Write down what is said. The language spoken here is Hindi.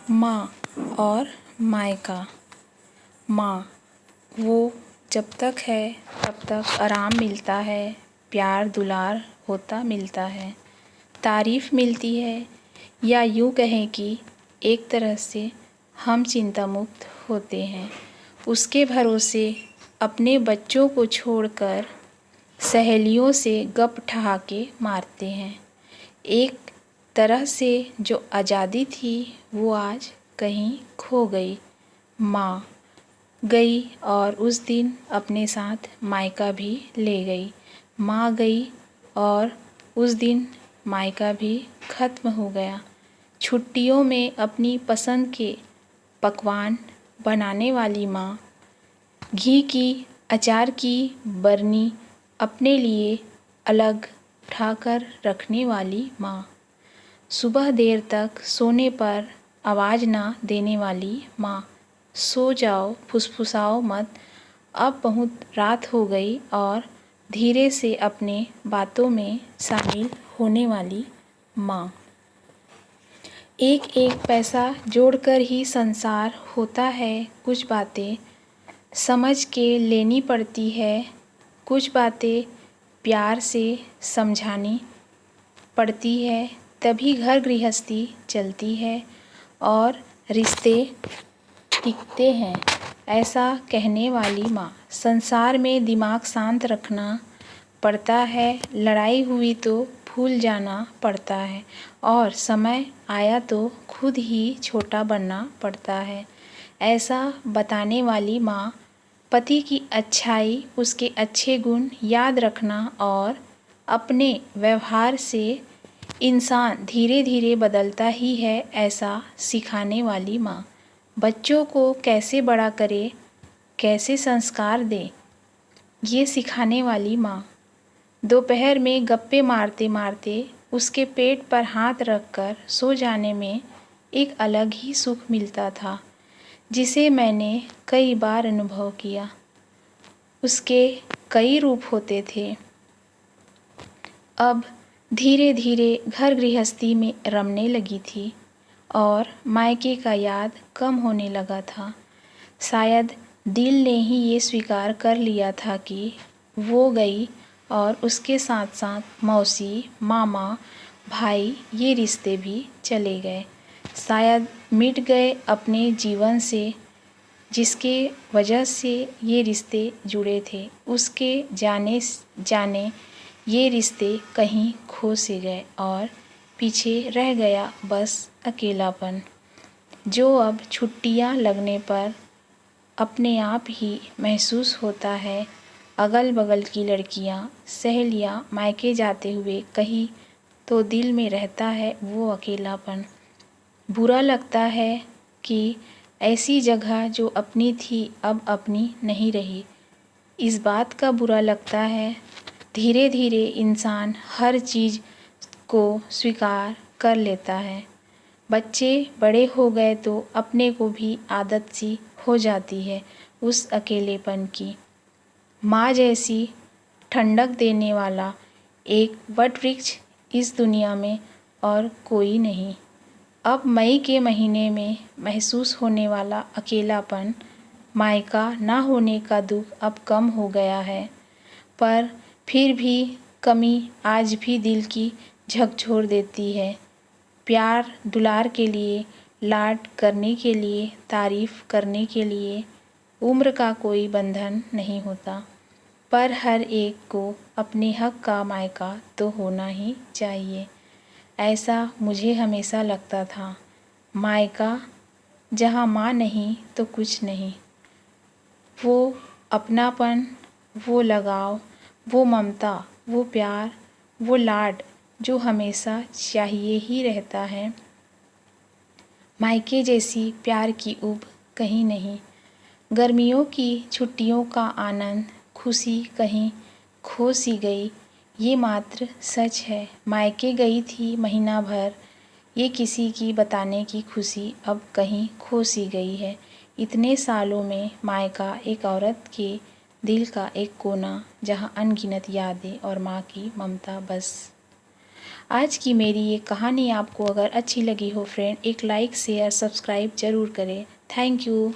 माँ और मायका। माँ वो जब तक है तब तक आराम मिलता है, प्यार दुलार होता मिलता है, तारीफ़ मिलती है, या यूँ कहें कि एक तरह से हम चिंता मुक्त होते हैं। उसके भरोसे अपने बच्चों को छोड़कर सहेलियों से गप ठहाके मारते हैं। एक तरह से जो आज़ादी थी वो आज कहीं खो गई। माँ गई और उस दिन अपने साथ मायका भी ले गई। माँ गई और उस दिन मायका भी ख़त्म हो गया। छुट्टियों में अपनी पसंद के पकवान बनाने वाली माँ, घी की अचार की बरनी अपने लिए अलग उठाकर रखने वाली माँ, सुबह देर तक सोने पर आवाज़ ना देने वाली माँ, सो जाओ फुसफुसाओ मत, अब बहुत रात हो गई और धीरे से अपने बातों में शामिल होने वाली माँ। एक एक पैसा जोड़कर ही संसार होता है, कुछ बातें समझ के लेनी पड़ती है, कुछ बातें प्यार से समझानी पड़ती है, तभी घर गृहस्थी चलती है और रिश्ते टिकते हैं। ऐसा कहने वाली माँ। संसार में दिमाग शांत रखना पड़ता है, लड़ाई हुई तो भूल जाना पड़ता है और समय आया तो खुद ही छोटा बनना पड़ता है। ऐसा बताने वाली माँ। पति की अच्छाई, उसके अच्छे गुण याद रखना और अपने व्यवहार से इंसान धीरे धीरे बदलता ही है, ऐसा सिखाने वाली माँ। बच्चों को कैसे बड़ा करे, कैसे संस्कार दे, ये सिखाने वाली माँ। दोपहर में गप्पे मारते मारते उसके पेट पर हाथ रखकर सो जाने में एक अलग ही सुख मिलता था, जिसे मैंने कई बार अनुभव किया। उसके कई रूप होते थे। अब धीरे धीरे घर गृहस्थी में रमने लगी थी और मायके का याद कम होने लगा था। शायद दिल ने ही ये स्वीकार कर लिया था कि वो गई और उसके साथ साथ मौसी, मामा, भाई, ये रिश्ते भी चले गए। शायद मिट गए अपने जीवन से, जिसके वजह से ये रिश्ते जुड़े थे। उसके जाने ये रिश्ते कहीं खो से गए और पीछे रह गया बस अकेलापन, जो अब छुट्टियां लगने पर अपने आप ही महसूस होता है। अगल बगल की लड़कियां, सहेलियां मायके जाते हुए कहीं तो दिल में रहता है वो अकेलापन। बुरा लगता है कि ऐसी जगह जो अपनी थी अब अपनी नहीं रही। इस बात का बुरा लगता है। धीरे धीरे इंसान हर चीज़ को स्वीकार कर लेता है। बच्चे बड़े हो गए तो अपने को भी आदत सी हो जाती है उस अकेलेपन की। माँ जैसी ठंडक देने वाला एक वटवृक्ष इस दुनिया में और कोई नहीं। अब मई के महीने में महसूस होने वाला अकेलापन, मायका ना होने का दुख अब कम हो गया है, पर फिर भी कमी आज भी दिल की झकझोर देती है। प्यार दुलार के लिए, लाड करने के लिए, तारीफ़ करने के लिए उम्र का कोई बंधन नहीं होता, पर हर एक को अपने हक का मायका तो होना ही चाहिए। ऐसा मुझे हमेशा लगता था। मायका जहाँ माँ नहीं तो कुछ नहीं। वो अपनापन, वो लगाव, वो ममता, वो प्यार, वो लाड जो हमेशा चाहिए ही रहता है। मायके जैसी प्यार की ऊब कहीं नहीं। गर्मियों की छुट्टियों का आनंद, खुशी कहीं खो सी गई, ये मात्र सच है। मायके गई थी महीना भर, ये किसी की बताने की खुशी अब कहीं खो सी गई है। इतने सालों में मायका एक औरत के दिल का एक कोना, जहाँ अनगिनत यादें और माँ की ममता बस। आज की मेरी ये कहानी आपको अगर अच्छी लगी हो फ्रेंड, एक लाइक शेयर सब्सक्राइब ज़रूर करें। Thank you.